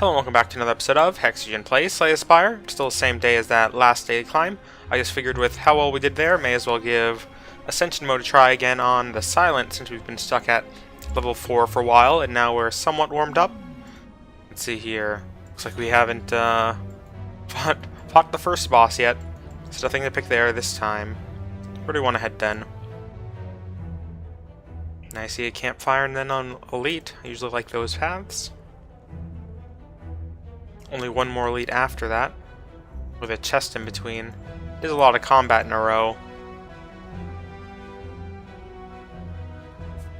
Hello and welcome back to another episode of Hexahedron Plays Spire. Still the same day as that last daily climb. I just figured with how well we did there, may as well give Ascension mode a try again on the Silent, since we've been stuck at level 4 for a while, and now we're somewhat warmed up. Let's see here. Looks like we haven't fought the first boss yet. There's nothing to pick there this time. Where do we want to head then? And I see a campfire and then on Elite. I usually like those paths. Only one more elite after that, with a chest in between. There's a lot of combat in a row.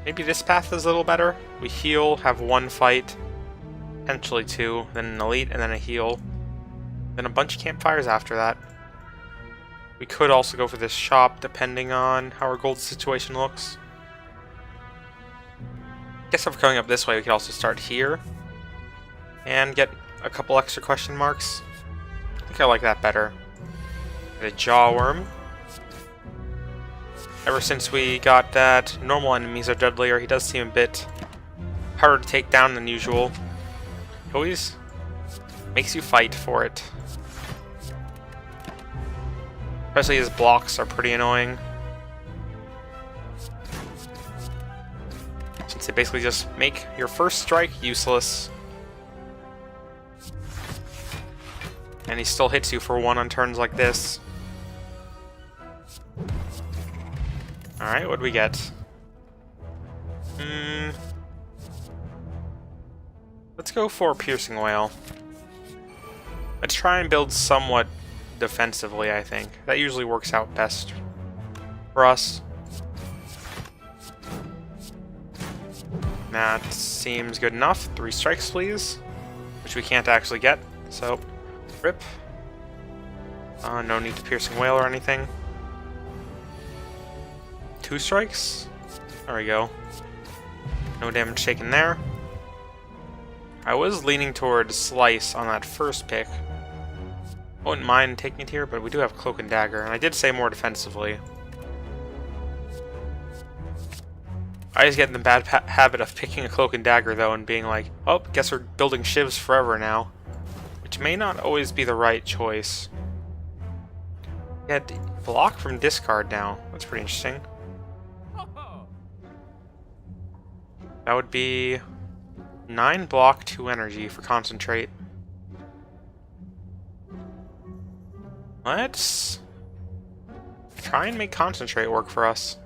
Maybe this path is a little better. We heal, have one fight, potentially two, then an elite, and then a heal. Then a bunch of campfires after that. We could also go for this shop, depending on how our gold situation looks. I guess if we're coming up this way, we could also start here and get a couple extra question marks. I think I like that better. The jaw worm. Ever since we got that normal enemies are deadlier, he does seem a bit harder to take down than usual. He always makes you fight for it. Especially his blocks are pretty annoying, since they basically just make your first strike useless. And he still hits you for one on turns like this. Alright, what do we get? Let's go for Piercing Whale. Let's try and build somewhat defensively, I think. That usually works out best for us. That seems good enough. 3 strikes, please. Which we can't actually get, so rip. No need to Piercing Whale or anything. 2 strikes. There we go. No damage taken there. I was leaning towards Slice on that first pick. Wouldn't mind taking it here, but we do have Cloak and Dagger, and I did say more defensively. I just get in the bad habit of picking a Cloak and Dagger, though, and being like, oh, guess we're building shivs forever now. Which may not always be the right choice. Get block from discard now. That's pretty interesting. That would be 9 block, 2 energy for concentrate. Let's try and make concentrate work for us.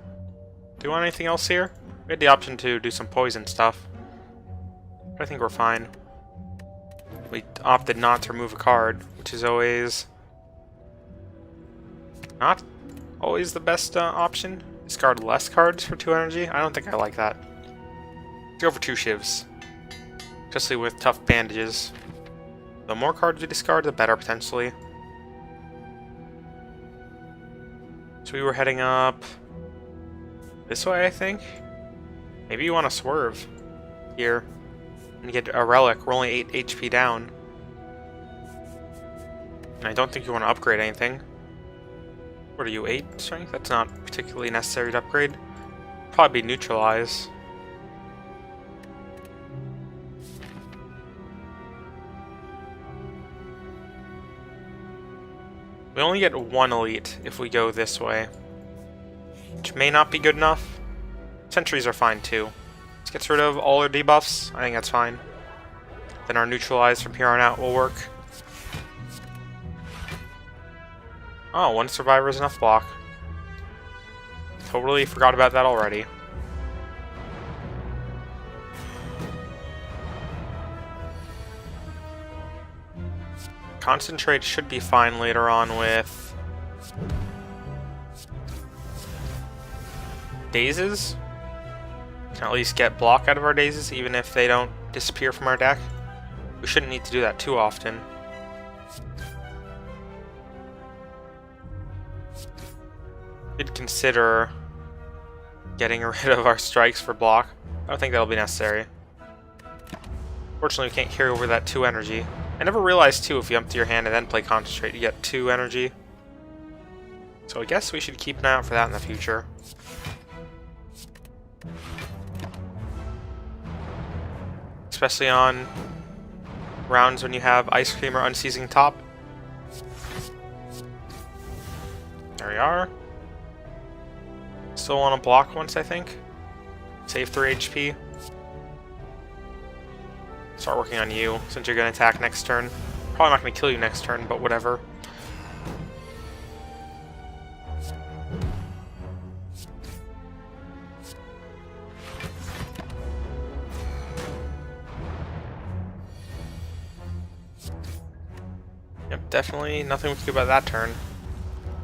Do you want anything else here? We had the option to do some poison stuff, but I think we're fine. We opted not to remove a card, which is always not always the best option. Discard less cards for 2 energy. I don't think I like that. Let's go for 2 shivs, especially with tough bandages. The more cards we discard, the better potentially. So we were heading up this way, I think. Maybe you want to swerve here and get a relic. We're only 8 HP down. And I don't think you want to upgrade anything. What are you, 8 strength? That's not particularly necessary to upgrade. Probably be neutralize. We only get 1 elite if we go this way, which may not be good enough. Sentries are fine too. Let's get rid of all our debuffs. I think that's fine. Then our neutralize from here on out will work. Oh, 1 survivor is enough block. Totally forgot about that already. Concentrate should be fine later on with dazes. Can at least get block out of our dazes, even if they don't disappear from our deck. We shouldn't need to do that too often. Did consider getting rid of our strikes for block. I don't think that'll be necessary. Fortunately, we can't carry over that 2 energy. I never realized too, if you empty your hand and then play concentrate, you get 2 energy. So I guess we should keep an eye out for that in the future. Especially on rounds when you have Ice Cream or Unceasing Top. There we are. Still want to block once, I think. Save 3 HP. Start working on you, since you're going to attack next turn. Probably not going to kill you next turn, but whatever. Yep, definitely nothing we can do about that turn.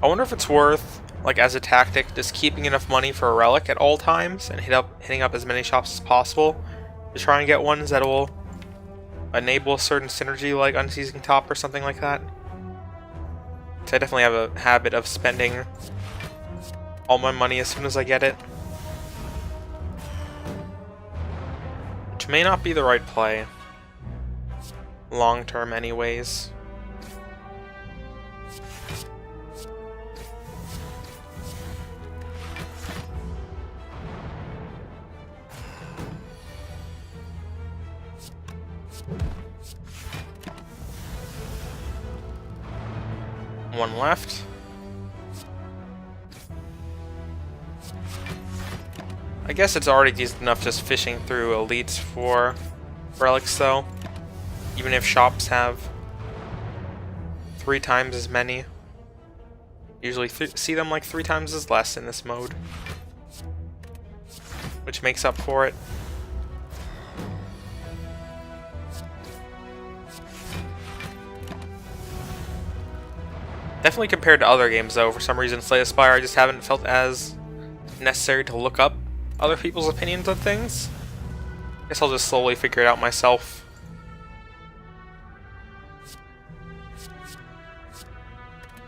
I wonder if it's worth, like as a tactic, just keeping enough money for a relic at all times and hitting up as many shops as possible to try and get ones that will enable a certain synergy like Unceasing Top or something like that. So I definitely have a habit of spending all my money as soon as I get it. Which may not be the right play. Long term anyways. One left. I guess it's already decent enough just fishing through elites for relics though. Even if shops have 3 times as many. Usually see them like 3 times as less in this mode. Which makes up for it. Definitely compared to other games though, for some reason Slay Spire I just haven't felt as necessary to look up other people's opinions on things. Guess I'll just slowly figure it out myself.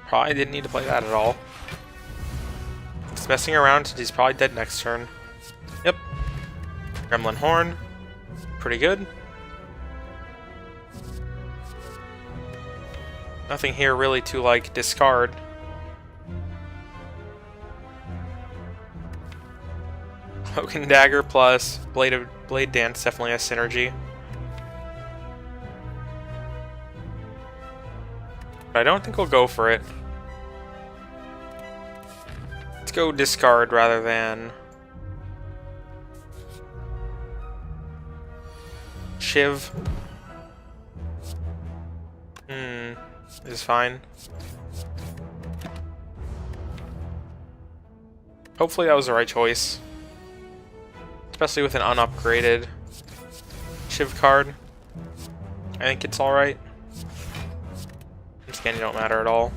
Probably didn't need to play that at all. Just messing around since he's probably dead next turn. Yep. Gremlin Horn. Pretty good. Nothing here really to, like, discard. Broken Dagger plus Blade Dance definitely has synergy. But I don't think we'll go for it. Let's go discard rather than Shiv. Is fine. Hopefully that was the right choice. Especially with an unupgraded Shiv card. I think it's alright. Scanning don't matter at all.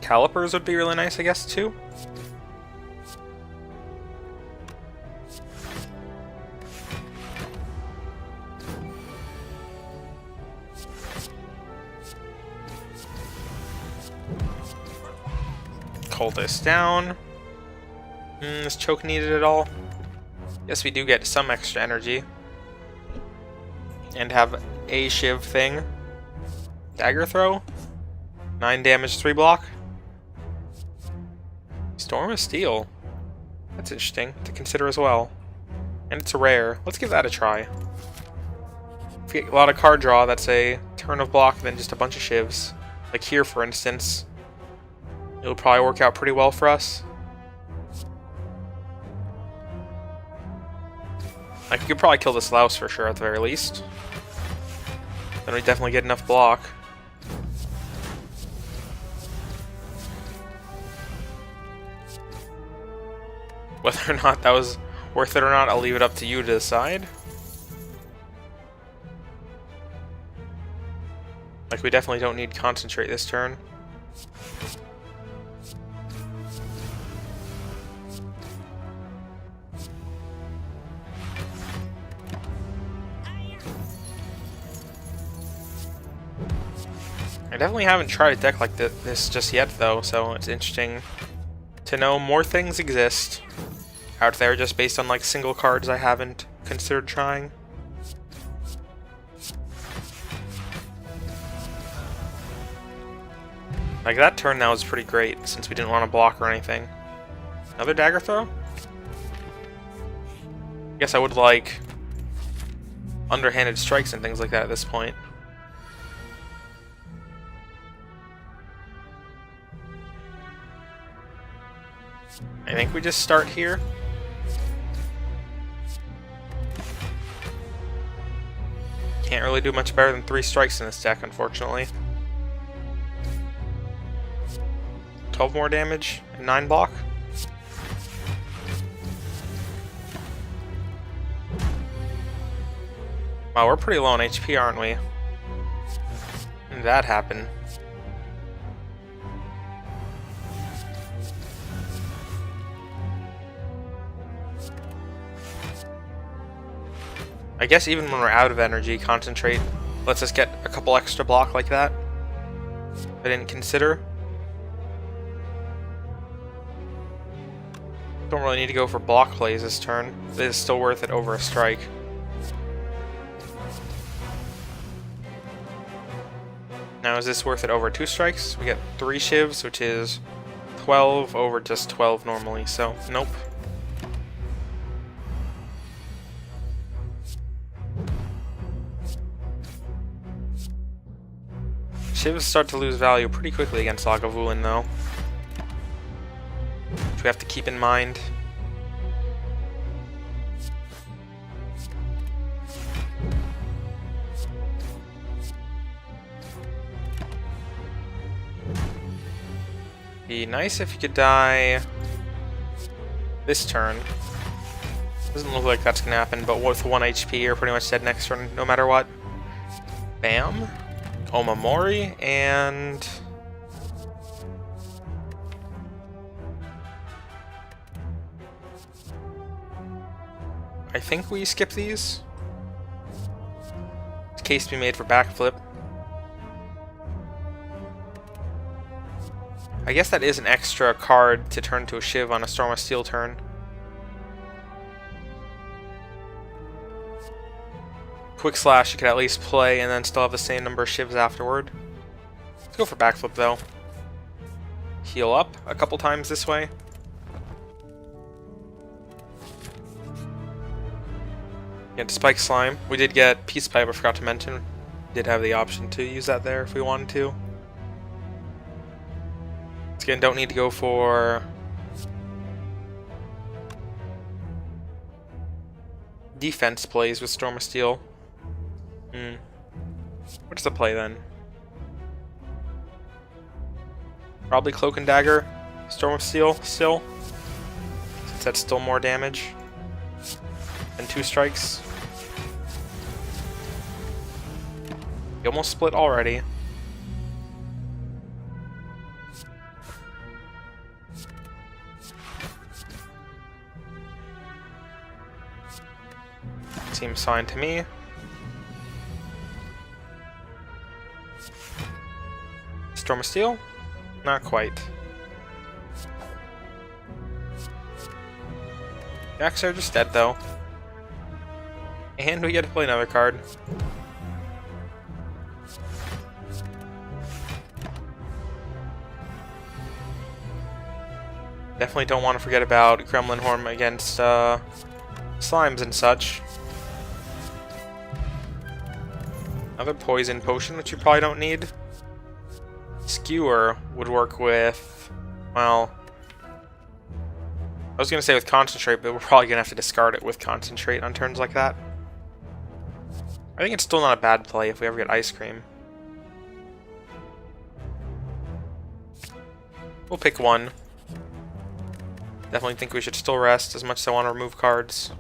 Calipers would be really nice, I guess, too. Cultist down. Is choke needed at all? Yes, we do get some extra energy. And have a Shiv thing. Dagger throw. 9 damage, 3 block. Storm of Steel. That's interesting to consider as well. And it's rare. Let's give that a try. If we get a lot of card draw, that's a turn of block, then just a bunch of Shivs. Like here, for instance. It'll probably work out pretty well for us. Like, we could probably kill this louse for sure, at the very least. Then we definitely get enough block. Whether or not that was worth it or not, I'll leave it up to you to decide. Like, we definitely don't need Concentrate this turn. I definitely haven't tried a deck like this just yet, though, so it's interesting to know more things exist out there just based on, like, single cards I haven't considered trying. Like, that turn now is pretty great, since we didn't want to block or anything. Another dagger throw? I guess I would like underhanded strikes and things like that at this point. I think we just start here. Can't really do much better than 3 strikes in this deck, unfortunately. 12 more damage and 9 block. Wow, we're pretty low on HP, aren't we? When did that happen? I guess even when we're out of energy, Concentrate lets us get a couple extra block like that. I didn't consider. Don't really need to go for block plays this turn, but it is still worth it over a strike. Now is this worth it over 2 strikes? We get 3 shivs, which is 12 over just 12 normally, so nope. Shivs start to lose value pretty quickly against Lagavulin, though, which we have to keep in mind. Be nice if you could die this turn. Doesn't look like that's gonna happen, but with 1 HP, you're pretty much dead next turn, no matter what. Bam. Omamori, and I think we skip these. Case be made for backflip. I guess that is an extra card to turn to a Shiv on a Storm of Steel turn. Quick Slash you could at least play and then still have the same number of Shivs afterward. Let's go for backflip though. Heal up a couple times this way. Get Spike Slime. We did get Peace Pipe, I forgot to mention. Did have the option to use that there if we wanted to. Again, don't need to go for defense plays with Storm of Steel. What's the play then? Probably Cloak and Dagger, Storm of Steel still, since that's still more damage than 2 strikes. You almost split already. Seems fine to me. Storm of Steel? Not quite. Jacks are just dead though. And we get to play another card. Definitely don't want to forget about Gremlin Horn against slimes and such. Another poison potion, which you probably don't need. Skewer would work with, well, I was going to say with Concentrate, but we're probably going to have to discard it with Concentrate on turns like that. I think it's still not a bad play if we ever get Ice Cream. We'll pick one. Definitely think we should still rest as much as I want to remove cards.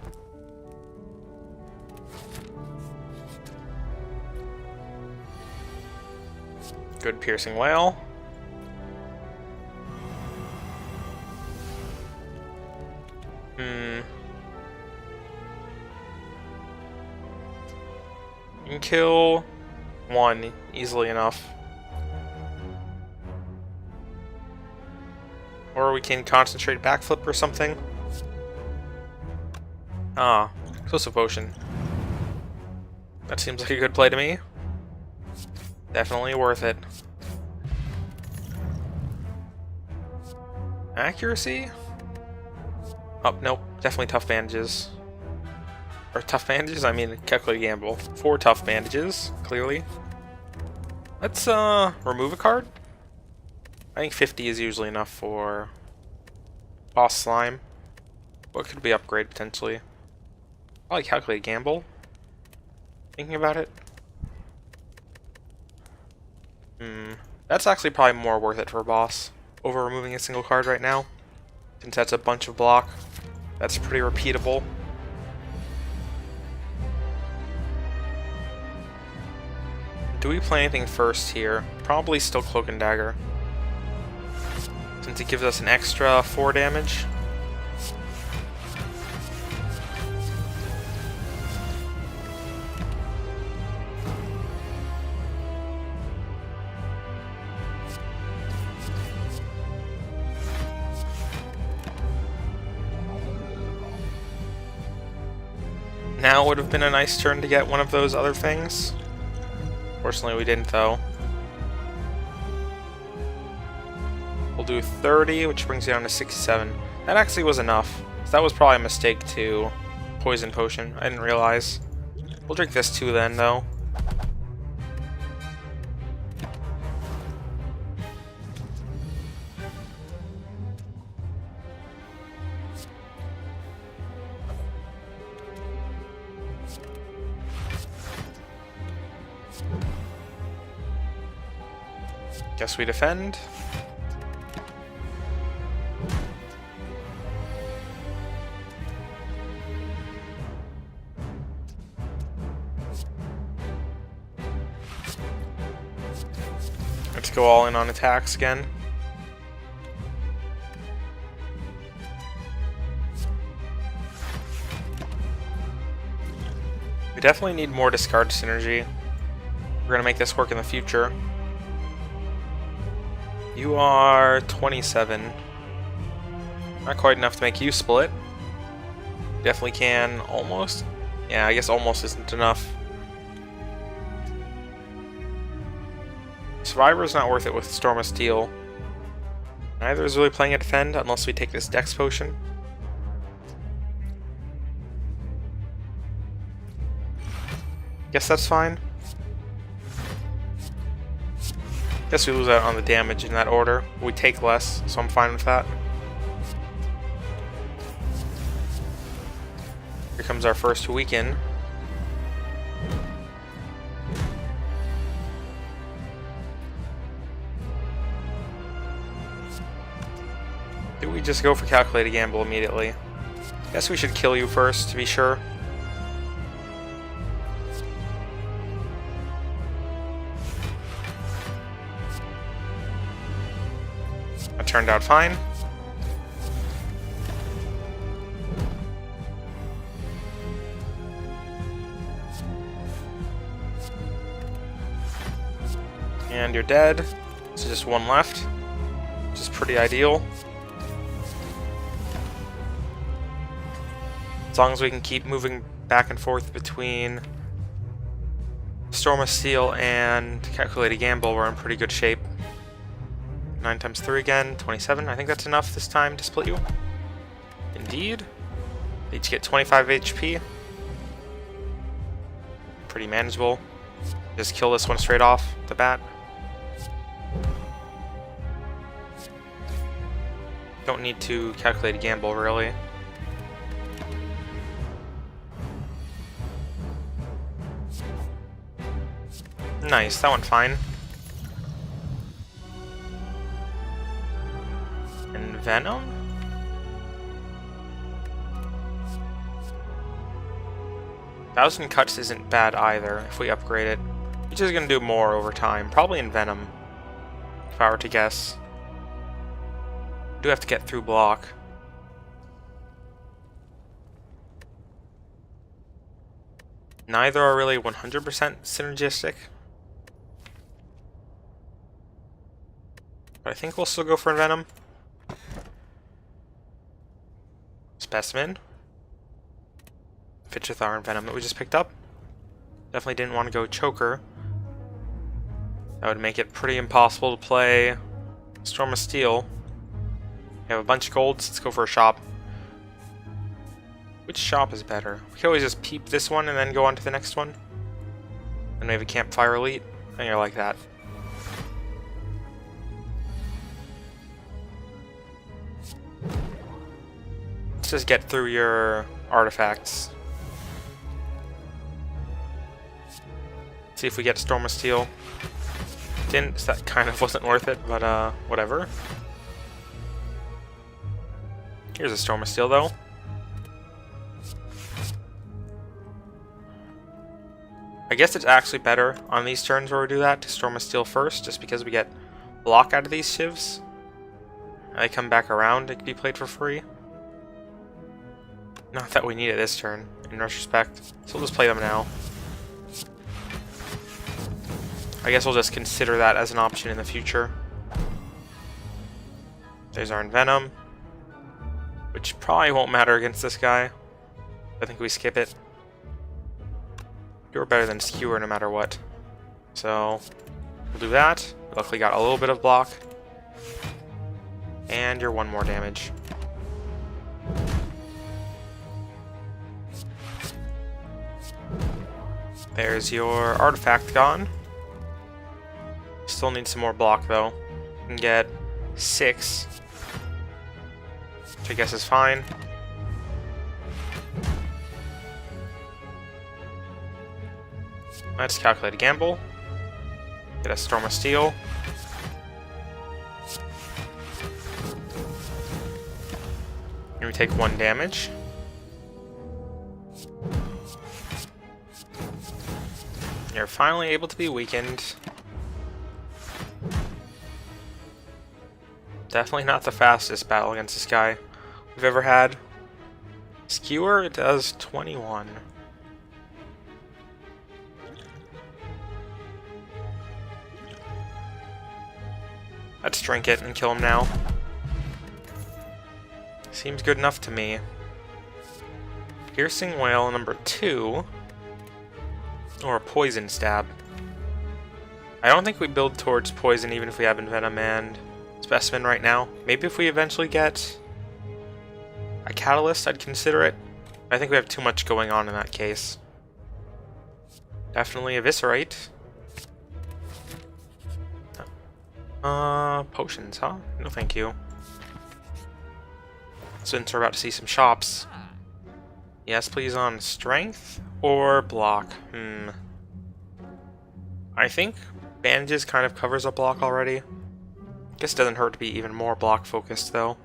Good Piercing Wail. You can kill 1 easily enough. Or we can Concentrate backflip or something. Ah, Explosive Potion. That seems like a good play to me. Definitely worth it. Accuracy? Oh, nope. Definitely Tough Bandages. Or tough bandages? I mean, calculate gamble. 4 tough bandages, clearly. Let's remove a card. I think 50 is usually enough for boss slime. What could be upgrade potentially? Probably calculate gamble. Thinking about it. That's actually probably more worth it for a boss over removing a single card right now. Since that's a bunch of block. That's pretty repeatable. Do we play anything first here? Probably still Cloak and Dagger. Since it gives us an extra 4 damage. Now would have been a nice turn to get one of those other things. Fortunately, we didn't, though. We'll do 30, which brings it down to 67. That actually was enough. So that was probably a mistake to poison potion. I didn't realize. We'll drink this too then, though. Guess we defend. Let's go all in on attacks again. We definitely need more discard synergy. We're gonna make this work in the future. You are 27. Not quite enough to make you split. Definitely can almost. Yeah, I guess almost isn't enough. Survivor's not worth it with Storm of Steel. Neither is really playing a defend unless we take this Dex potion. Guess that's fine. Guess we lose out on the damage in that order. We take less, so I'm fine with that. Here comes our first weaken. Do we just go for calculated gamble immediately? Guess we should kill you first to be sure. That turned out fine. And you're dead. So just one left, which is pretty ideal. As long as we can keep moving back and forth between Storm of Steel and Calculated Gamble, we're in pretty good shape. 9 times 3 again, 27. I think that's enough this time to split you. Indeed. They each get 25 HP. Pretty manageable. Just kill this one straight off the bat. Don't need to calculate a gamble, really. Nice, that went fine. And Venom? Thousand Cuts isn't bad either if we upgrade it. Which is going to do more over time. Probably in Venom, if I were to guess. Do have to get through block. Neither are really 100% synergistic. But I think we'll still go for Venom. Specimen. Fitchethar and Venom that we just picked up. Definitely didn't want to go Choker. That would make it pretty impossible to play Storm of Steel. We have a bunch of golds, let's go for a shop. Which shop is better? We can always just peep this one and then go on to the next one. And maybe Campfire Elite. I think I like that. Let's just get through your artifacts. See if we get Storm of Steel. Didn't, so that kind of wasn't worth it, but whatever. Here's a Storm of Steel though. I guess it's actually better on these turns where we do that to Storm of Steel first, just because we get block out of these shivs. And they come back around, it can be played for free. Not that we need it this turn, in retrospect. So we'll just play them now. I guess we'll just consider that as an option in the future. There's our Envenom, which probably won't matter against this guy. I think we skip it. You're better than Skewer no matter what. So, we'll do that. We luckily got a little bit of block. And you're 1 more damage. There's your artifact gone. Still need some more block though. You can get 6, which I guess is fine. Let's calculate a gamble. Get a Storm of Steel. And we take 1 damage. You're finally able to be weakened. Definitely not the fastest battle against this guy we've ever had. Skewer does 21. Let's drink it and kill him now. Seems good enough to me. Piercing Wail number 2. Or a Poison Stab. I don't think we build towards Poison even if we have Envenom and Specimen right now. Maybe if we eventually get a Catalyst, I'd consider it. I think we have too much going on in that case. Definitely Eviscerate. Potions, huh? No thank you. Since we're about to see some shops. Yes, please on Strength or Block. I think Bandages kind of covers a block already. Guess it doesn't hurt to be even more block focused though.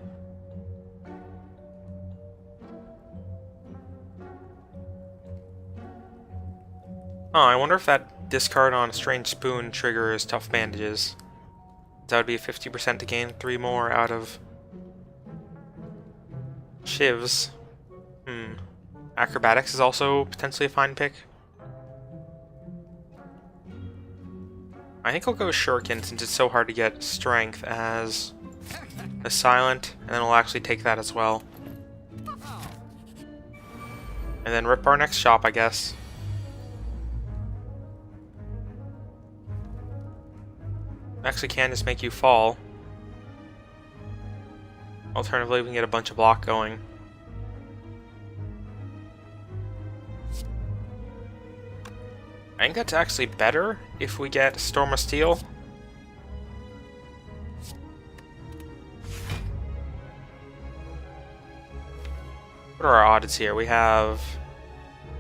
Oh, I wonder if that discard on Strange Spoon triggers Tough Bandages. That would be a 50% to gain 3 more out of shivs. Acrobatics is also potentially a fine pick. I think I'll go Shuriken since it's so hard to get Strength as a Silent, and then we'll actually take that as well. And then rip our next shop, I guess. Actually can just make you fall. Alternatively, we can get a bunch of block going. I think that's actually better if we get Storm of Steel. What are our odds here? We have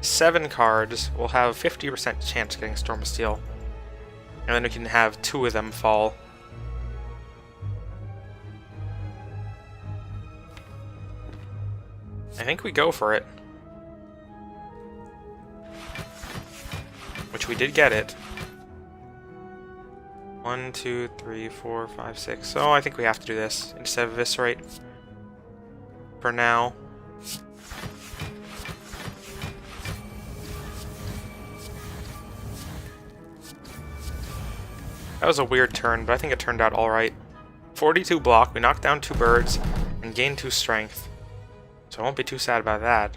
7 cards. We'll have 50% chance of getting Storm of Steel. And then we can have 2 of them fall. I think we go for it. Which we did get it. 1, 2, 3, 4, 5, 6. So I think we have to do this instead of Eviscerate. For now. That was a weird turn, but I think it turned out alright. 42 block, we knocked down 2 birds, and gained 2 strength. So I won't be too sad about that.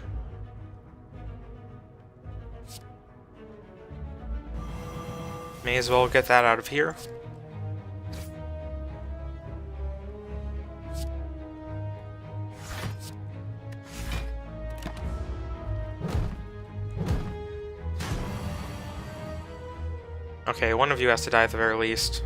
May as well get that out of here. Okay, one of you has to die at the very least.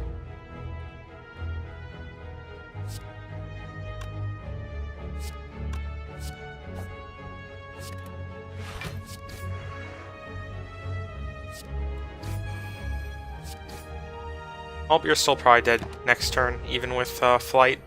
Oh, you're still probably dead next turn, even with flight.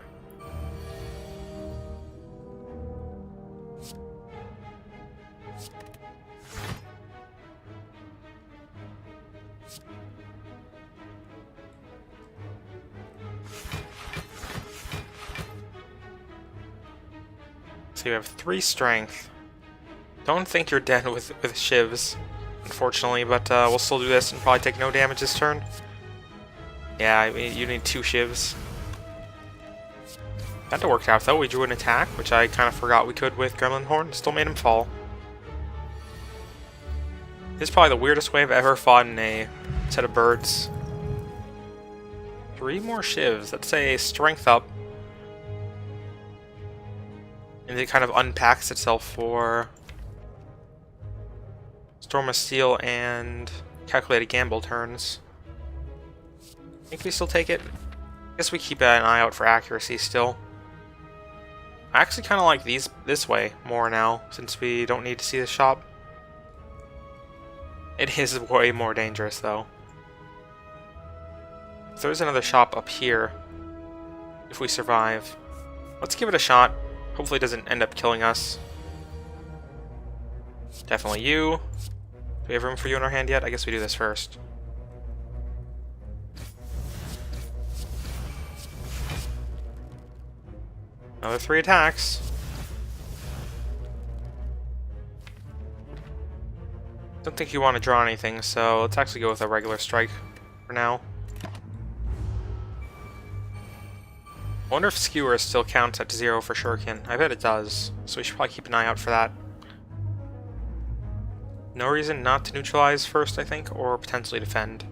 So you have 3 strength. Don't think you're dead with shivs, unfortunately, but we'll still do this and probably take no damage this turn. Yeah, I mean, you need 2 shivs. That worked out though. We drew an attack, which I kind of forgot we could with Gremlin Horn. Still made him fall. This is probably the weirdest way I've ever fought in a set of birds. 3 more shivs. Let's say strength up. And it kind of unpacks itself for Storm of Steel and Calculated Gamble turns. I think we still take it. I guess we keep an eye out for accuracy still. I actually kind of like this way more now, since we don't need to see the shop. It is way more dangerous though. If there's another shop up here, if we survive, let's give it a shot. Hopefully it doesn't end up killing us. Definitely you. Do we have room for you in our hand yet? I guess we do this first. Another 3 attacks. Don't think you want to draw anything, so let's actually go with a regular strike for now. I wonder if Skewer still counts at 0 for Shuriken. I bet it does, so we should probably keep an eye out for that. No reason not to neutralize first, I think, or potentially defend.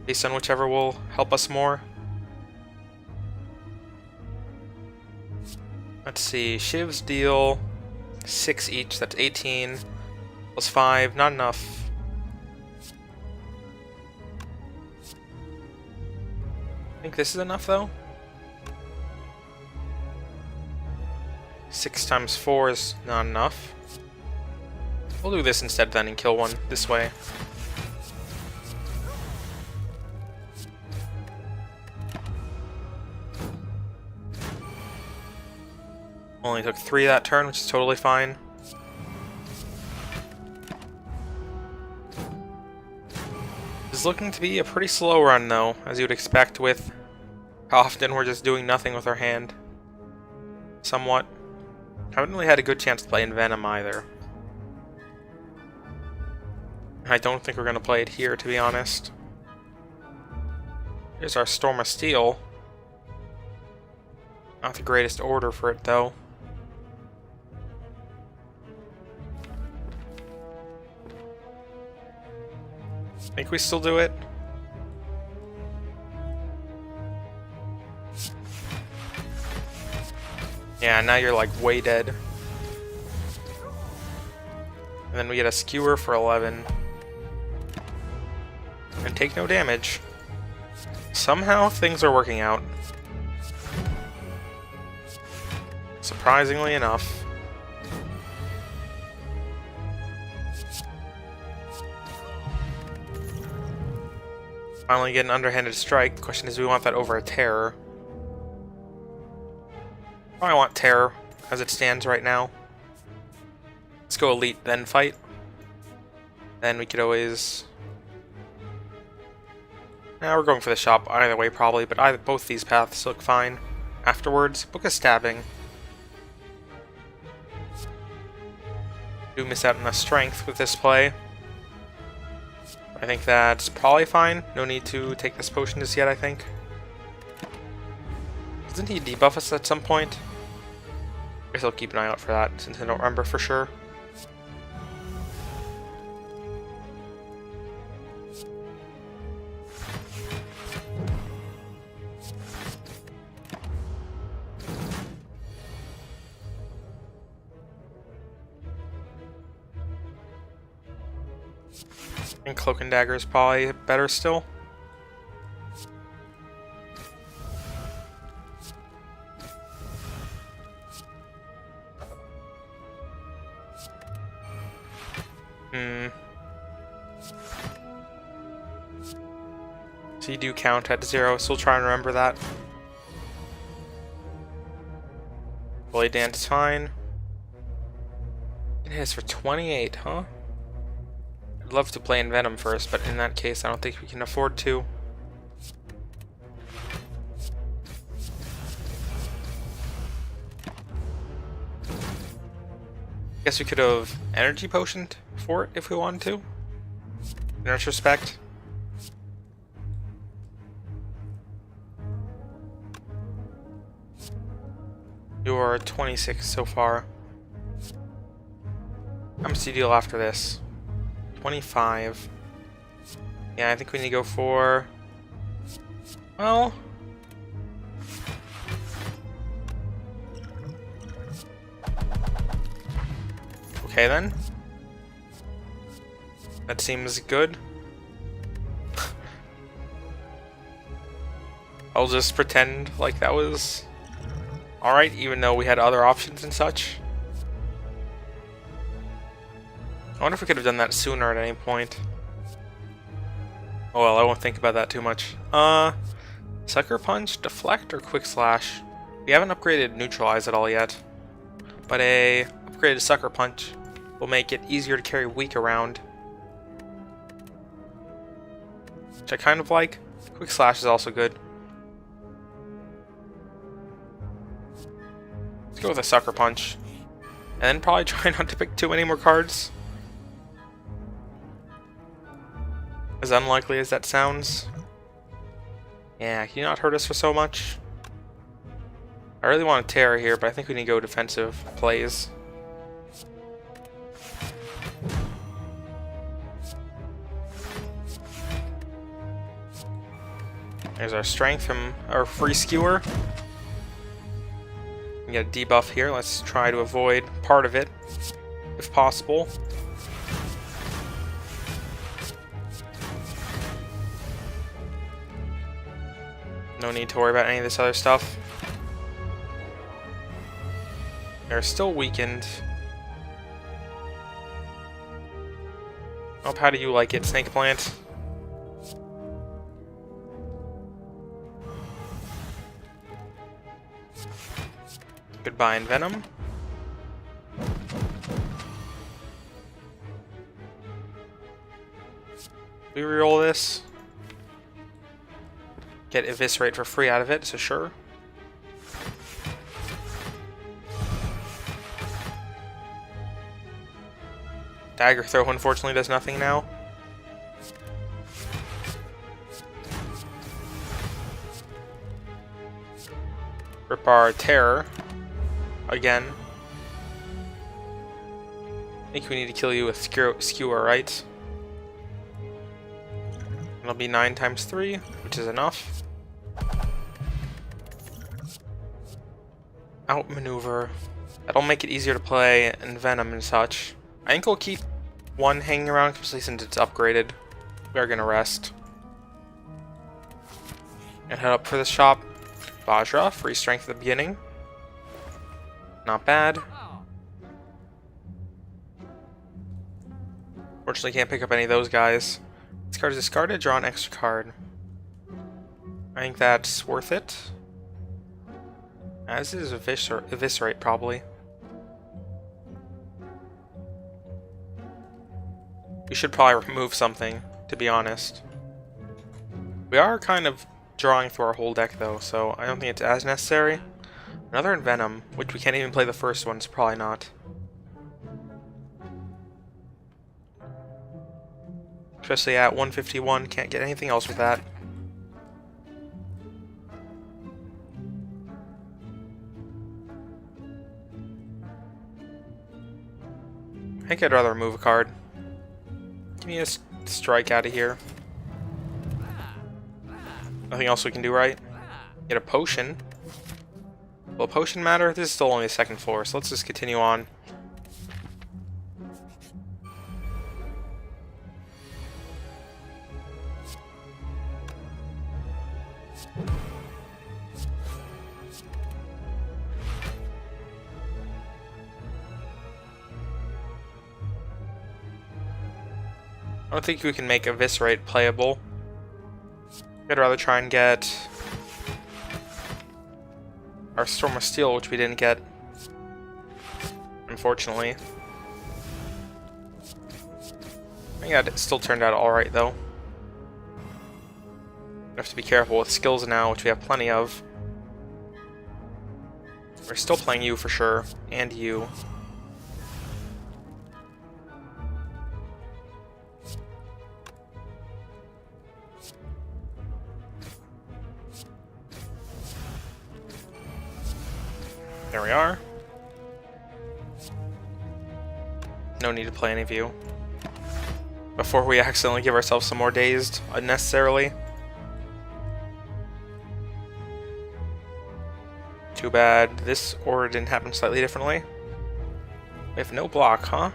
Based on whichever will help us more. Let's see, Shivs deal 6 each, that's 18, plus 5, not enough. I think this is enough though. 6 times 4 is not enough. We'll do this instead then and kill one this way. Only took 3 that turn, which is totally fine. This is looking to be a pretty slow run though, as you would expect with how often we're just doing nothing with our hand. Somewhat. Haven't really had a good chance to play in Venom either. I don't think we're going to play it here, to be honest. Here's our Storm of Steel. Not the greatest order for it though. Think we still do it? Yeah, now you're like way dead. And then we get a Skewer for 11. And take no damage. Somehow things are working out. Surprisingly enough. Finally get an underhanded strike. The question is, do we want that over a terror? Probably want terror as it stands right now. Let's go elite, then fight. Then we could always... Now we're going for the shop either way probably, but both these paths look fine. Afterwards, Book of Stabbing. Do miss out on the strength with this play. I think that's probably fine. No need to take this potion just yet, I think. Doesn't he debuff us at some point? I guess I'll keep an eye out for that, since I don't remember for sure. And Cloak and Dagger is probably better still. So you do count at 0, so we'll try and remember that. Blade Dance is fine. It hits for 28, huh? I'd love to play in Venom first, but in that case, I don't think we can afford to. Guess we could have Energy Potioned for it if we wanted to. In retrospect. You're 26 so far. How much do you deal after this? 25. Yeah, I think we need to go for... Well... Okay then. That seems good. I'll just pretend like that was... alright, even though we had other options and such. I wonder if we could have done that sooner at any point. Oh well, I won't think about that too much. Sucker Punch, Deflect, or Quick Slash? We haven't upgraded Neutralize at all yet. But a upgraded Sucker Punch will make it easier to carry Weak around. Which I kind of like. Quick Slash is also good. Let's go with a Sucker Punch. And then probably try not to pick too many more cards. As unlikely as that sounds. Yeah, can you not hurt us for so much? I really want a Terror here, but I think we need to go defensive plays. There's our strength from our free skewer. We get a debuff here. Let's try to avoid part of it, if possible. No need to worry about any of this other stuff. They're still weakened. Oh, how do you like it, Snake Plant? Goodbye, Venom. We reroll this. Get Eviscerate for free out of it, so sure. Dagger Throw unfortunately does nothing now. Rip our Terror. Again. I think we need to kill you with Skewer, right? It'll be 9 times 3, which is enough. Outmaneuver. That'll make it easier to play in Venom and such. I think we'll keep one hanging around, especially since it's upgraded. We are gonna rest. And head up for the shop. Vajra, free strength at the beginning. Not bad. Fortunately, can't pick up any of those guys. This card is discarded, draw an extra card. I think that's worth it. As is Eviscerate, probably. We should probably remove something, to be honest. We are kind of drawing through our whole deck, though, so I don't think it's as necessary. Another Venom, which we can't even play the first one, so probably not. Especially at 151, can't get anything else with that. I think I'd rather remove a card. Give me a strike out of here. Nothing else we can do, right? Get a potion. Will a potion matter? This is still only the second floor, so let's just continue on. I don't think we can make Eviscerate playable. I'd rather try and get our Storm of Steel, which we didn't get, unfortunately. I think that still turned out alright, though. We have to be careful with skills now, which we have plenty of. We're still playing you for sure, and you. There we are. No need to play any of you before we accidentally give ourselves some more dazed unnecessarily. Too bad this order didn't happen slightly differently. We have no block, huh?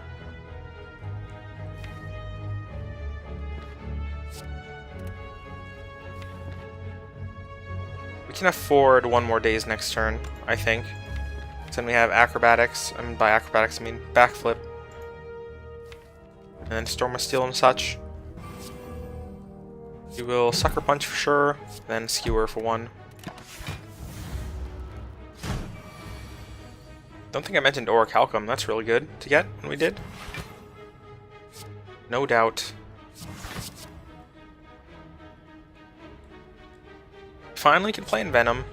We can afford one more daze next turn, I think. Then we have acrobatics. I mean, by acrobatics, I mean backflip. And then Storm of Steel and such. We will Sucker Punch for sure, then Skewer for one. Don't think I mentioned Orichalcum. That's really good to get when we did. No doubt. Finally can play in Venom.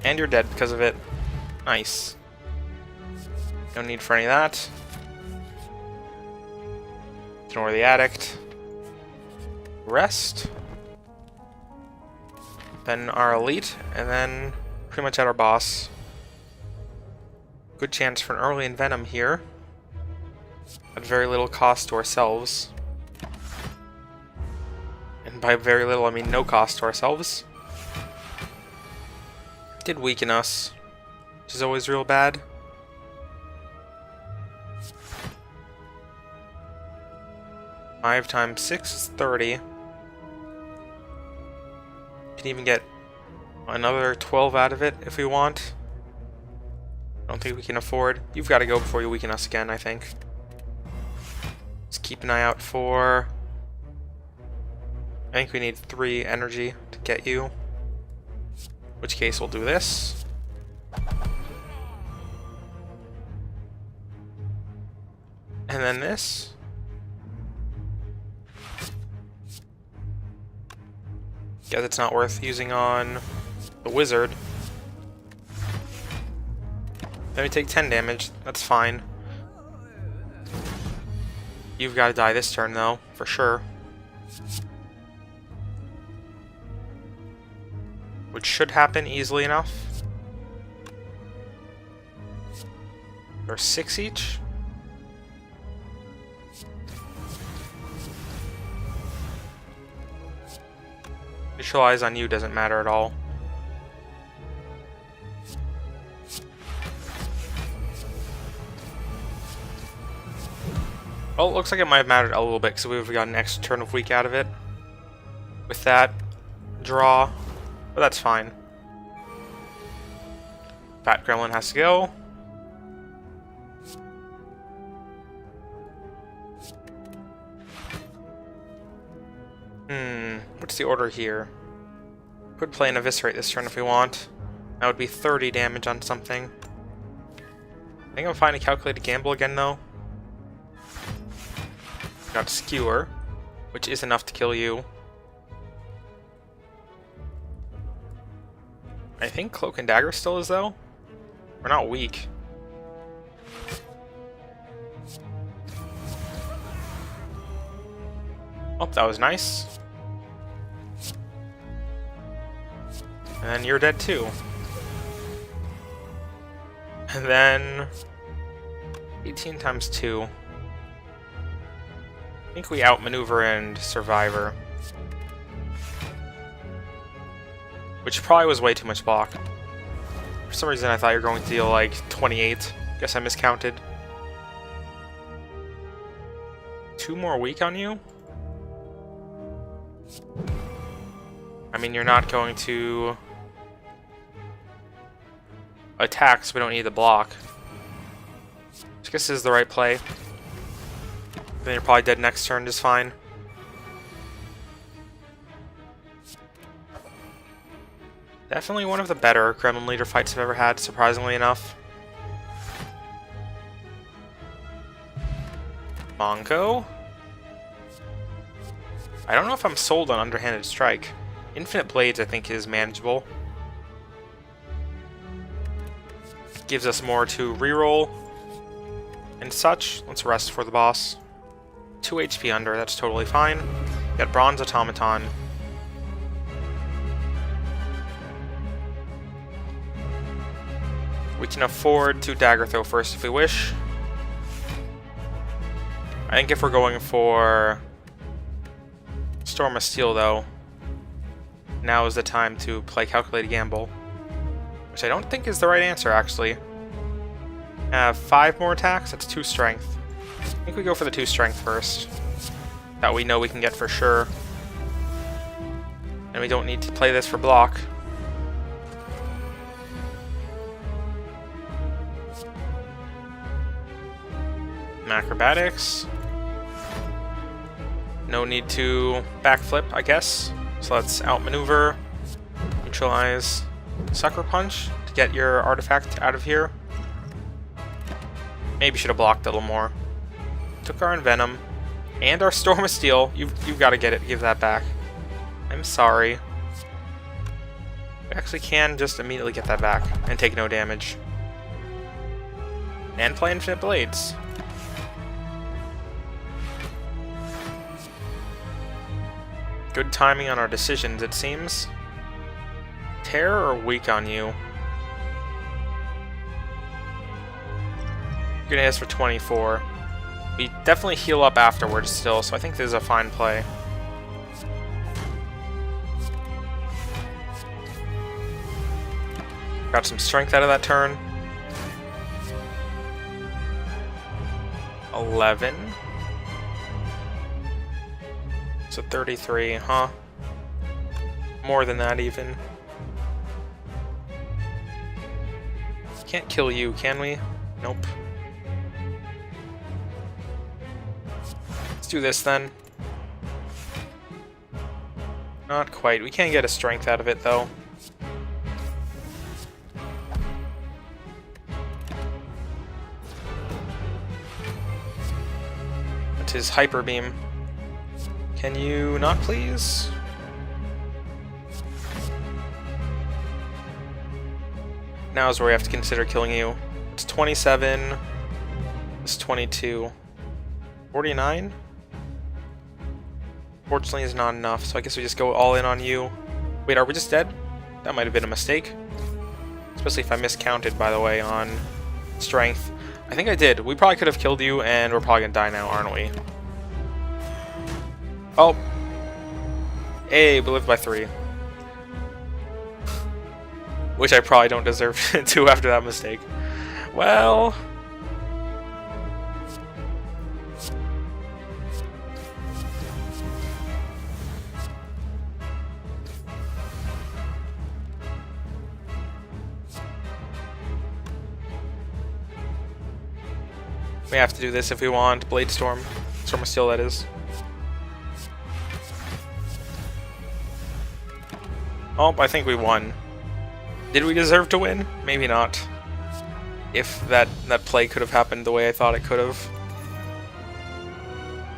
And you're dead because of it. Nice. No need for any of that. Ignore the addict. Rest. Then our elite, and then pretty much at our boss. Good chance for an early Envenom here. At very little cost to ourselves. And by very little, I mean no cost to ourselves. Did weaken us, which is always real bad. Five times 6 is 30. Can even get another 12 out of it if we want. I don't think we can afford. You've got to go before you weaken us again, I think. Let's keep an eye out for... I think we need 3 energy to get you. In which case we'll do this. And then this. Guess it's not worth using on the wizard. Then we take 10 damage. That's fine. You've got to die this turn, though, for sure. Which should happen easily enough. There's 6 each. Neutralize on you doesn't matter at all. Well, it looks like it might have mattered a little bit because we've got an extra turn of weak out of it. With that draw. But that's fine. Fat Gremlin has to go. What's the order here? Could play an Eviscerate this turn if we want. That would be 30 damage on something. I think I'm fine to calculate a gamble again, though. Got Skewer, which is enough to kill you. I think Cloak and Dagger still is, though. We're not weak. Oh, that was nice. And you're dead, too. And then... 18 times 2. I think we outmaneuver and Survivor. Which probably was way too much block. For some reason I thought you were going to deal like 28. Guess I miscounted. 2 more weak on you? I mean, you're not going to attack, so we don't need the block. I guess this is the right play. Then you're probably dead next turn just fine. Definitely one of the better Gremlin Leader fights I've ever had, surprisingly enough. Monko? I don't know if I'm sold on Underhanded Strike. Infinite Blades I think is manageable. Gives us more to reroll and such. Let's rest for the boss. 2 HP under, that's totally fine. Got Bronze Automaton. We can afford to Dagger Throw first if we wish. I think if we're going for Storm of Steel though, now is the time to play Calculated Gamble. Which I don't think is the right answer actually. 5 more attacks, that's 2 strength. I think we go for the 2 strength first. That we know we can get for sure. And we don't need to play this for block. Acrobatics. No need to backflip, I guess. So let's outmaneuver, neutralize, Sucker Punch to get your artifact out of here. Maybe should have blocked a little more. Took our Envenom and our Storm of Steel. You've got to get it. Give that back. I'm sorry. We actually can just immediately get that back and take no damage. And play Infinite Blades. Good timing on our decisions, it seems. Terror or weak on you? You're gonna ask for 24. We definitely heal up afterwards still, so I think this is a fine play. Got some strength out of that turn. 11. So 33, huh? More than that even. Can't kill you, can we? Nope. Let's do this then. Not quite. We can't get a strength out of it though. That's his Hyper Beam. Can you not, please? Now is where we have to consider killing you. It's 27. It's 22. 49? Fortunately, is not enough, so I guess we just go all in on you. Wait, are we just dead? That might have been a mistake. Especially if I miscounted, by the way, on strength. I think I did. We probably could have killed you, and we're probably gonna die now, aren't we? Oh. Hey, we lived by 3. Which I probably don't deserve to after that mistake. Well... we have to do this if we want Blade Storm. Storm of Steel, that is. Oh, I think we won. Did we deserve to win? Maybe not. If that play could have happened the way I thought it could have.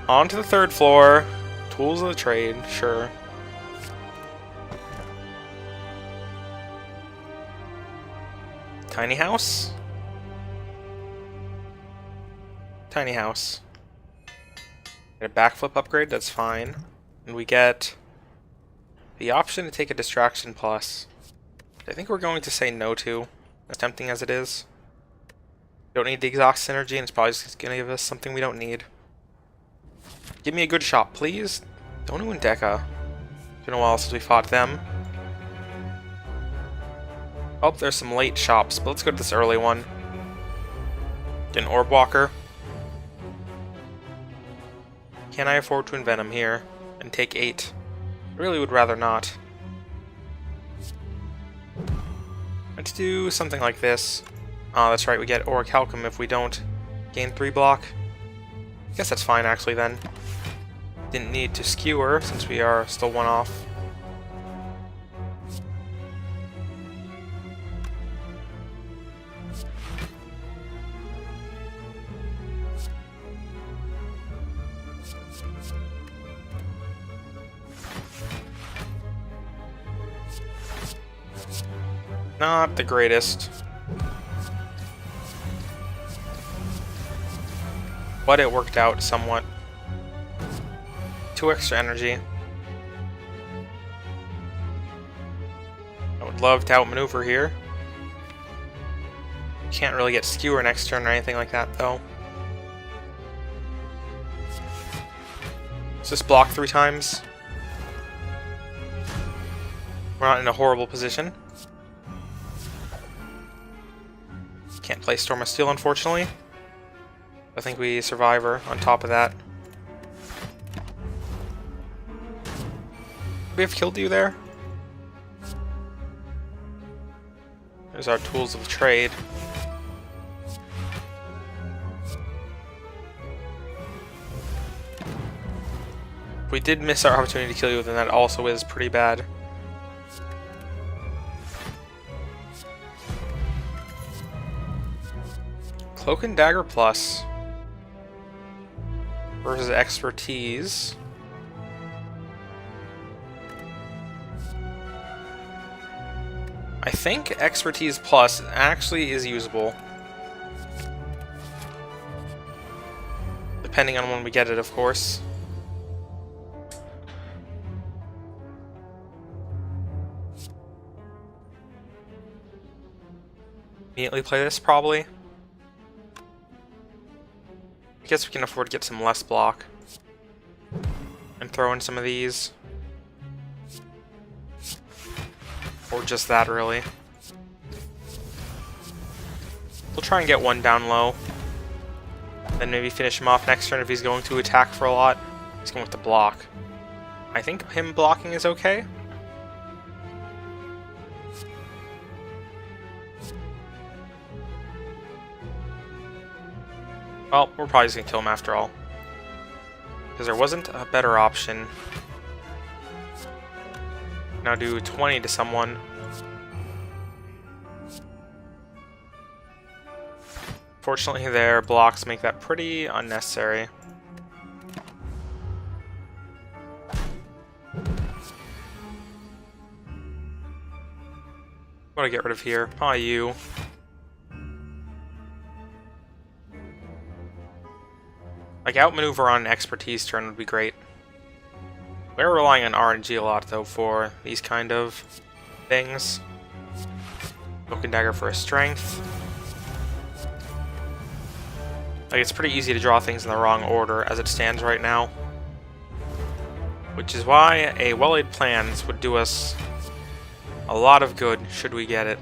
On to the 3rd floor. Tools of the trade, sure. Tiny house? Tiny house. Get a backflip upgrade, that's fine. And we get the option to take a distraction plus. I think we're going to say no to, as tempting as it is. Don't need the exhaust synergy, and it's probably just going to give us something we don't need. Give me a good shot, please. Don't Deca. It's been a while since we fought them. Oh, there's some late shops, but let's go to this early one. Get an Orb Walker. Can I afford to Envenom here and take 8? I really would rather not. Let's do something like this. Oh, that's right, we get Orichalcum if we don't gain 3 block. I guess that's fine actually then. Didn't need to skewer since we are still 1 off. Not the greatest. But it worked out somewhat. 2 extra energy. I would love to outmaneuver here. Can't really get skewer next turn or anything like that though. Let's just block 3 times. We're not in a horrible position. Can't play Storm of Steel, unfortunately. I think we survive her on top of that. Could we have killed you there? There's our tools of trade. If we did miss our opportunity to kill you, then that also is pretty bad. Cloak and Dagger Plus versus Expertise. I think Expertise Plus actually is usable. Depending on when we get it, of course. Immediately play this, probably. I guess we can afford to get some less block. And throw in some of these. Or just that, really. We'll try and get 1 down low. Then maybe finish him off next turn if he's going to attack for a lot. He's going with the block. I think him blocking is okay. Well, we're probably just going to kill him after all. Because there wasn't a better option. Now do 20 to someone. Fortunately, their blocks make that pretty unnecessary. What do I get rid of here? Probably you. Like, outmaneuver on an Expertise turn would be great. We're relying on RNG a lot, though, for these kind of things. Cloak and Dagger for a strength. Like, it's pretty easy to draw things in the wrong order as it stands right now. Which is why a well-laid plans would do us a lot of good should we get it.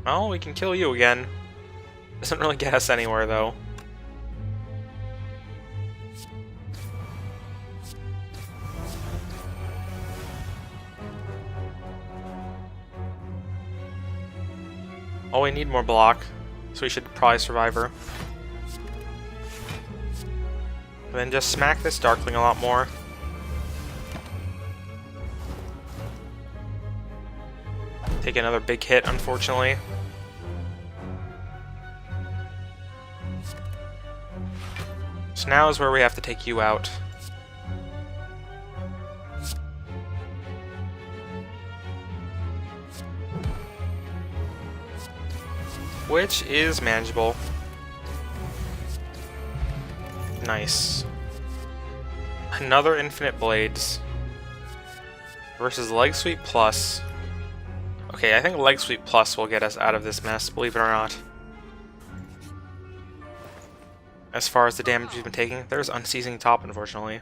Well, we can kill you again. Doesn't really get us anywhere, though. Oh, we need more block, so we should probably survive her. And then just smack this Darkling a lot more. Take another big hit, unfortunately. So now is where we have to take you out. Which is manageable. Nice. Another Infinite Blades. Versus Leg Sweep Plus. Okay, I think Leg Sweep Plus will get us out of this mess, believe it or not. As far as the damage we've been taking, there's Unceasing Top, unfortunately.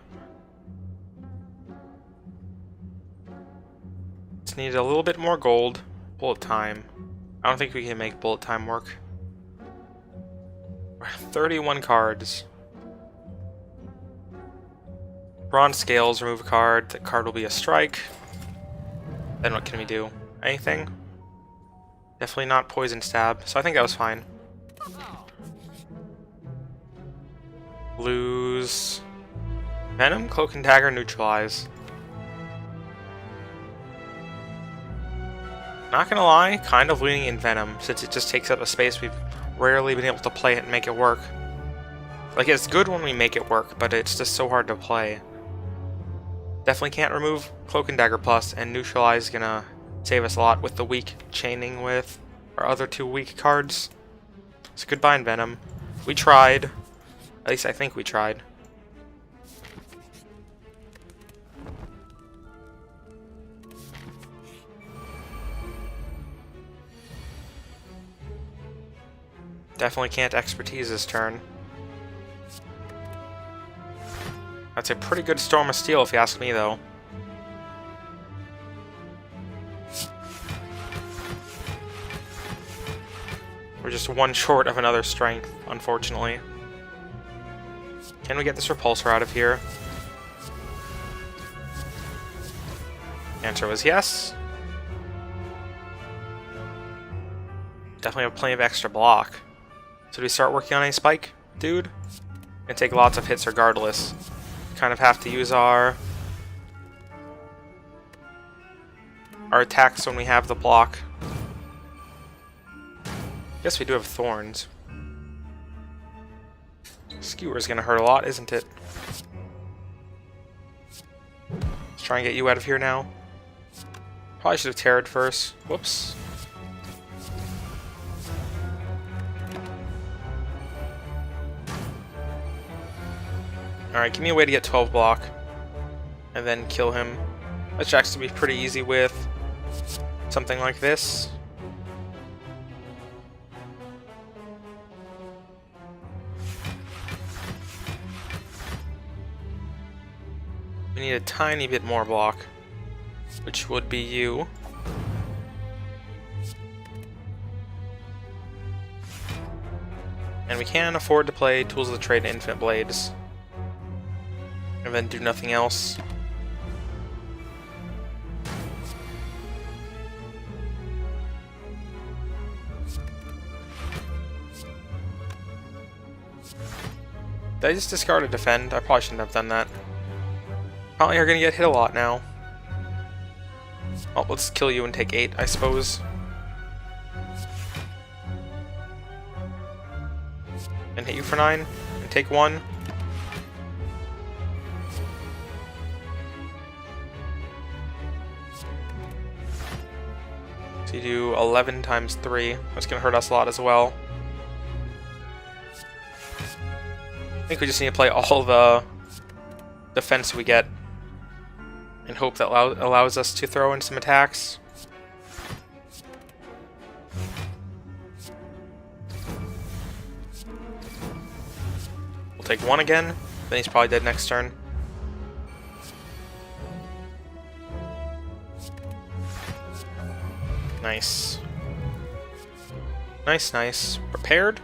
Just need a little bit more gold. Bullet time. I don't think we can make bullet time work. 31 cards. Bronze scales, remove a card. The card will be a strike. Then what can we do? Anything? Definitely not poison stab, so I think that was fine. Lose Venom, Cloak and Dagger, neutralize. Not gonna lie, kind of leaning in Venom, since it just takes up a space we've rarely been able to play it and make it work. Like, it's good when we make it work, but it's just so hard to play. Definitely can't remove Cloak and Dagger Plus, and neutralize is gonna save us a lot with the weak chaining with our other two weak cards. So goodbye in Venom. We tried. At least I think we tried. Definitely can't expertise this turn. That's a pretty good Storm of Steel if you ask me, though. We're just one short of another strength, unfortunately. Can we get this repulsor out of here? Answer was yes. Definitely have plenty of extra block. So do we start working on a spike, dude? And take lots of hits regardless. Kind of have to use our attacks when we have the block. Guess we do have thorns. Skewer's gonna hurt a lot, isn't it? Let's try and get you out of here now. Probably should have terrored first. Whoops. Alright, give me a way to get 12 block. And then kill him. That should actually be pretty easy with something like this. We need a tiny bit more block, which would be you. And we can afford to play Tools of the Trade and Infinite Blades. And then do nothing else. Did I just discard a defend? I probably shouldn't have done that. Probably are gonna get hit a lot now. Well, let's kill you and take 8, I suppose. And hit you for 9, and take 1. So you do 11 times 3. That's gonna hurt us a lot as well. I think we just need to play all the defense we get and hope that allows us to throw in some attacks. We'll take 1 again, then he's probably dead next turn. Nice. Nice, nice. Prepared?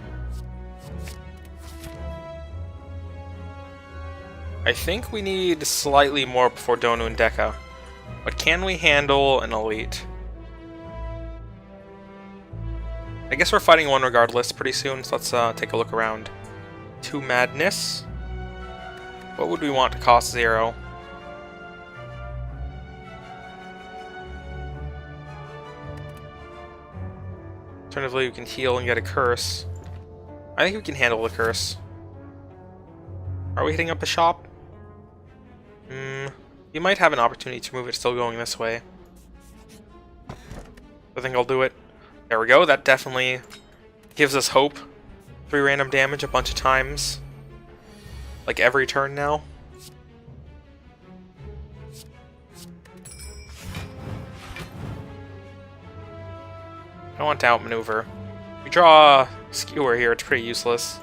I think we need slightly more before Donu and Deka. But can we handle an elite? I guess we're fighting one regardless pretty soon, so let's take a look around. 2 Madness. What would we want to cost 0? Alternatively, we can heal and get a curse. I think we can handle the curse. Are we hitting up a shop? You might have an opportunity to move it still going this way. I think I'll do it. There we go, that definitely gives us hope. 3 random damage a bunch of times. Like every turn now. I don't want to outmaneuver. We draw a skewer here, it's pretty useless.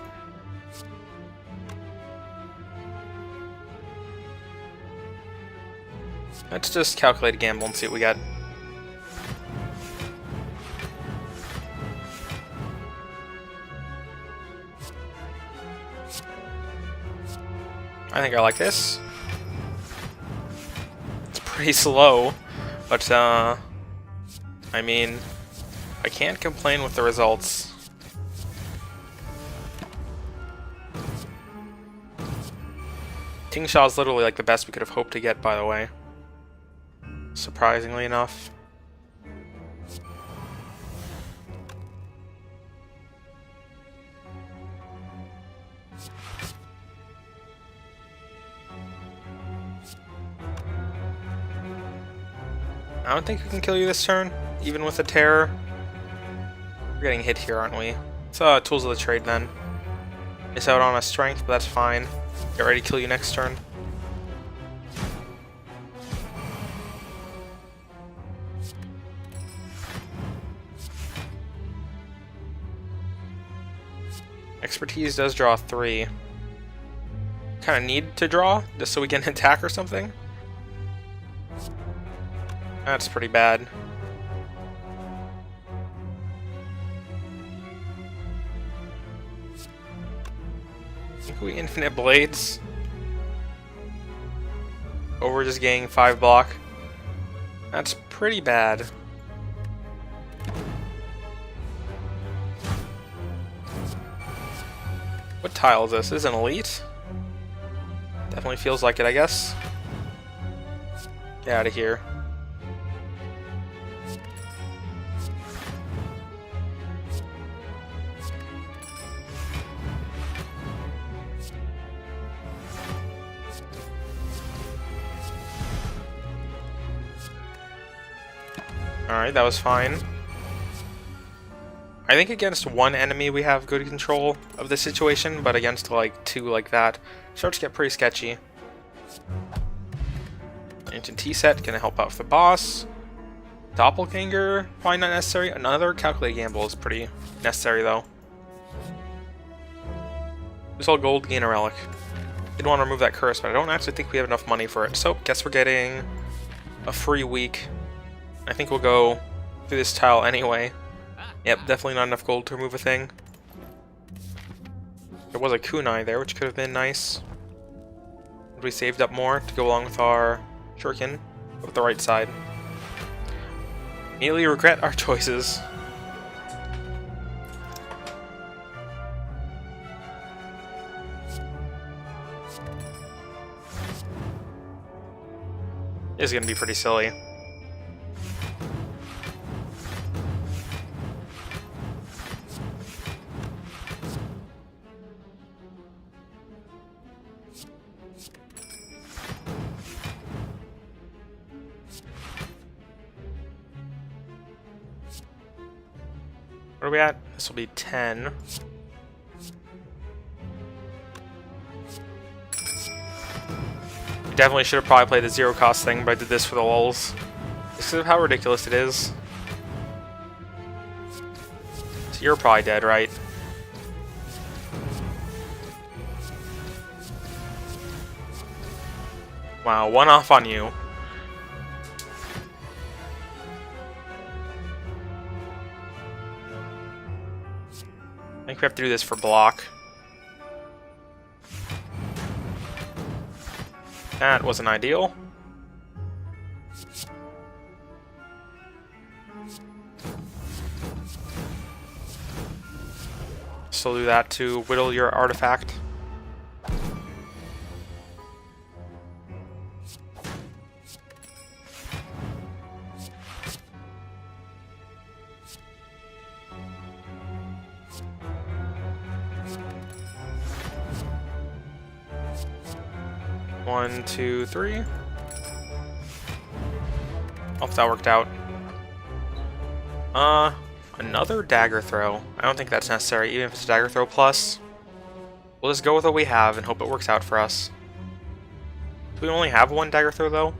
Let's just calculate a gamble and see what we get. I think I like this. It's pretty slow, but I mean, I can't complain with the results. King Shah is literally like the best we could have hoped to get, by the way. Surprisingly enough. I don't think we can kill you this turn, even with a terror. We're getting hit here, aren't we? It's Tools of the Trade then. It's out on a strength, but that's fine. Get ready to kill you next turn. Expertise does draw 3. Kind of need to draw, just so we can attack or something. That's pretty bad. I think we infinite blades. Or we're just getting 5 block. That's pretty bad. What tile is this? This is an elite? Definitely feels like it, I guess. Get out of here. Alright, that was fine. I think against one enemy we have good control of the situation, but against like 2 like that, it starts to get pretty sketchy. Ancient T-set gonna help out with the boss. Doppelganger, probably not necessary. Another Calculated Gamble is pretty necessary though. This all gold, gain a relic. Did want to remove that curse, but I don't actually think we have enough money for it. So, guess we're getting a free week. I think we'll go through this tile anyway. Yep, definitely not enough gold to remove a thing. There was a kunai there, which could have been nice. If we saved up more to go along with our shuriken with the right side. Immediately regret our choices. This is gonna be pretty silly. Where are we at? This will be 10. Definitely should have probably played the 0 cost thing, but I did this for the lulz. This is how ridiculous it is. So you're probably dead, right? Wow, 1 off on you. I think we have to do this for block. That wasn't ideal. Still do that to whittle your artifact. One, two, three. Hope that worked out. Another dagger throw. I don't think that's necessary, even if it's a dagger throw plus. We'll just go with what we have and hope it works out for us. Do we only have 1 dagger throw though?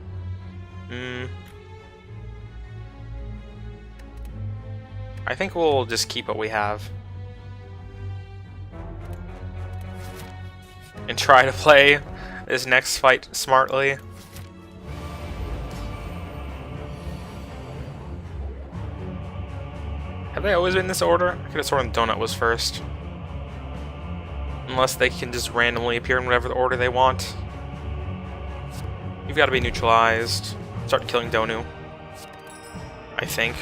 I think we'll just keep what we have. And try to play this next fight smartly. Have they always been in this order? I could have sworn Donut was first. Unless they can just randomly appear in whatever the order they want. You've got to be neutralized. Start killing Donu, I think.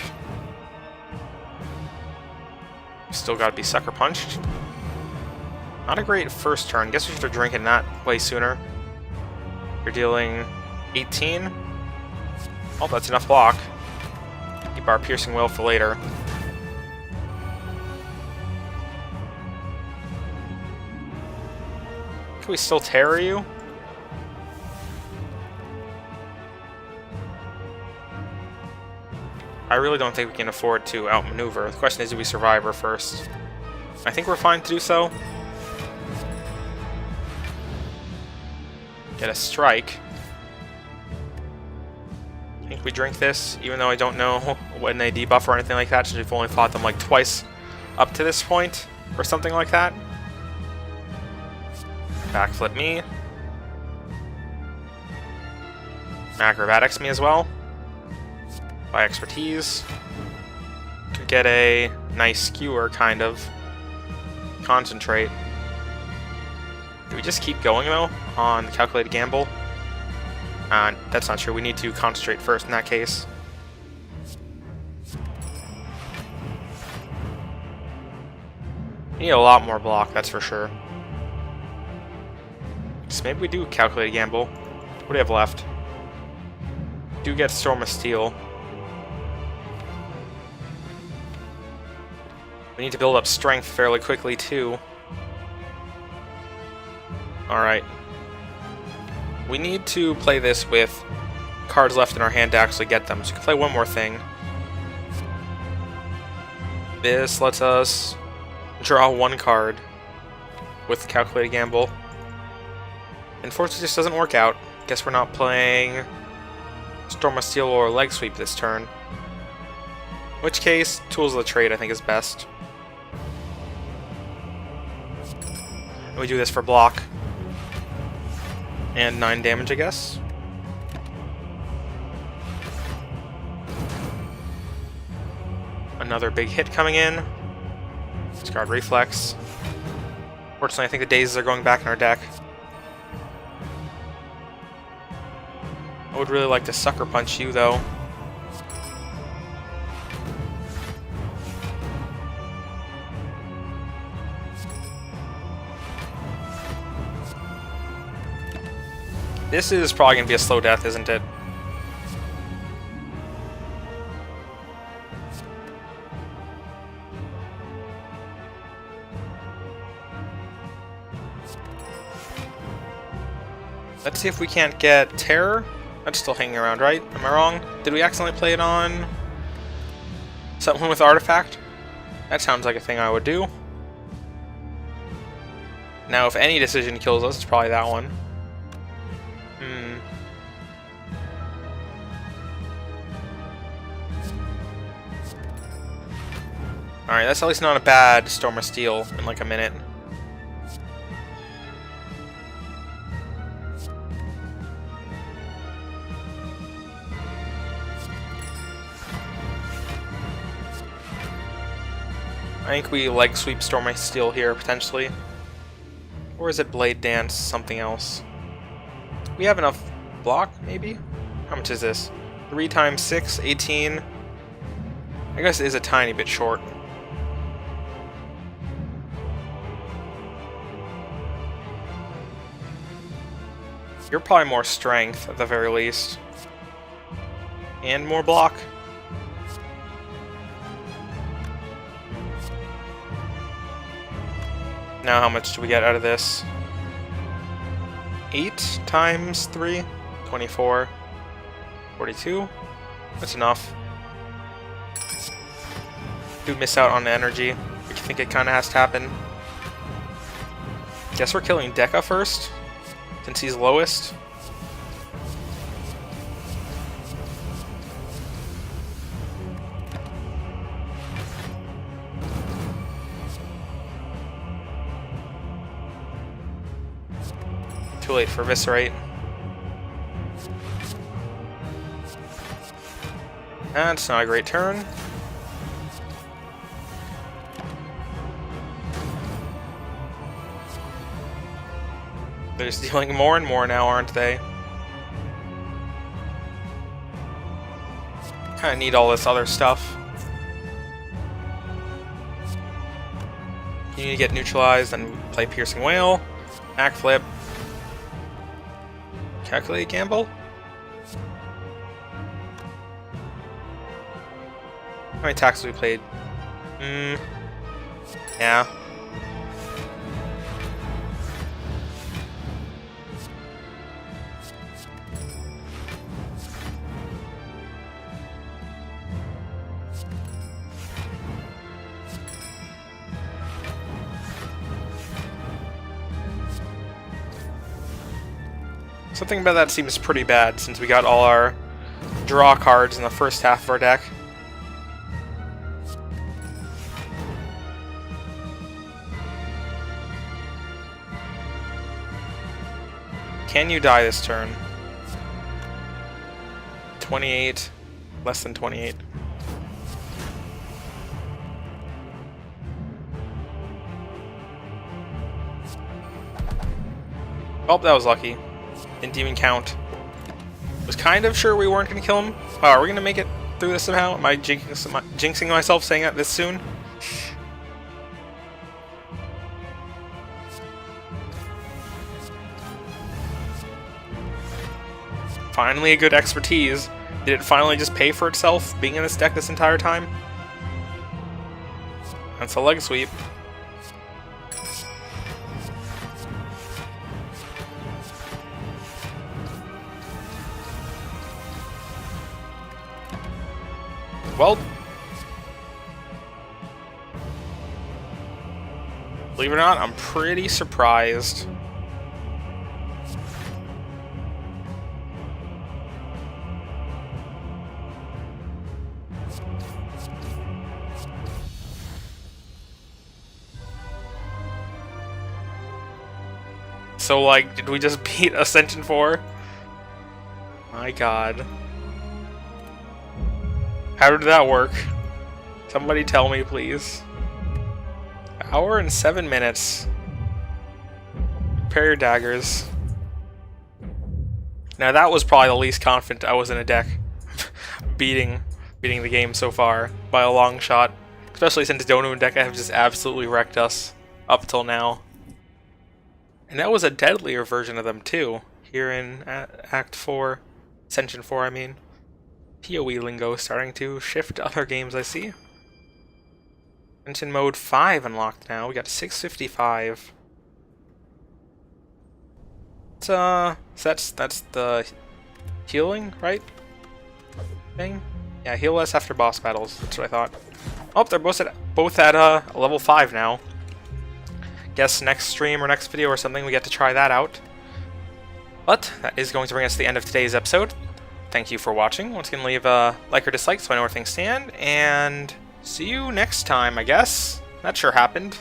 Still got to be sucker punched. Not a great first turn. Guess we should have drinking that way sooner. You're dealing 18. Oh, that's enough block. Keep our piercing will for later. Can we still terror you? I really don't think we can afford to outmaneuver. The question is, do we survive her first? I think we're fine to do so. Get a strike. I think we drink this, even though I don't know when they debuff or anything like that, since we've only fought them like twice up to this point, or something like that. Backflip me. Acrobatics me as well. By expertise. Could get a nice skewer, kind of. Concentrate. Do we just keep going, though, on the calculated gamble? That's not true. We need to concentrate first in that case. We need a lot more block, that's for sure. So maybe we do calculated gamble. What do we have left? Do get Storm of Steel. We need to build up strength fairly quickly, too. Alright. We need to play this with cards left in our hand to actually get them. So we can play one more thing. This lets us draw one card with Calculated Gamble. Unfortunately, this doesn't work out. Guess we're not playing Storm of Steel or Leg Sweep this turn. In which case, Tools of the Trade I think is best. And we do this for block. And 9 damage, I guess. Another big hit coming in. Discard Reflex. Fortunately, I think the dazes are going back in our deck. I would really like to Sucker Punch you, though. This is probably going to be a slow death, isn't it? Let's see if we can't get Terror. That's still hanging around, right? Am I wrong? Did we accidentally play it on something with Artifact? That sounds like a thing I would do. Now, if any decision kills us, it's probably that one. Alright, that's at least not a bad Storm of Steel in like a minute. I think we Leg Sweep Storm of Steel here, potentially. Or is it Blade Dance, something else? We have enough block, maybe? How much is this? 3 times 6, 18. I guess it is a tiny bit short. You're probably more strength, at the very least. And more block. Now how much do we get out of this? 8 times 3? 24. 42? That's enough. Do miss out on the energy. I think it kind of has to happen. Guess we're killing Deca first, since he's lowest. Too late for Eviscerate. That's not a great turn. They're just dealing more and more now, aren't they? Kind of need all this other stuff. You need to get neutralized, then play Piercing Whale, Act Flip, Calculate Gamble. How many attacks have we played? Yeah. Something about that seems pretty bad since we got all our draw cards in the first half of our deck. Can you die this turn? 28. Less than 28. Oh, that was lucky. Didn't even count. Was kind of sure we weren't going to kill him. Oh, are we going to make it through this somehow? Am I jinxing myself saying that this soon? Finally a good expertise. Did it finally just pay for itself being in this deck this entire time? That's a leg sweep. Well, believe it or not, I'm pretty surprised. So, like, did we just beat Ascension 4? My god. How did that work? Somebody tell me, please. Hour and 7 minutes. Prepare your daggers. Now that was probably the least confident I was in a deck beating the game so far by a long shot. Especially since Dono and Deca have just absolutely wrecked us up till now. And that was a deadlier version of them too. Here in Act 4. Ascension 4, I mean. PoE lingo starting to shift to other games, I see. Ascension Mode 5 unlocked now. We got 655. So that's the healing, right? Thing? Yeah, heal less after boss battles. That's what I thought. Oh, they're both at level 5 now. Guess next stream or next video or something we get to try that out. But that is going to bring us to the end of today's episode. Thank you for watching. Once again, leave a like or dislike so I know where things stand, and see you next time, I guess. That sure happened.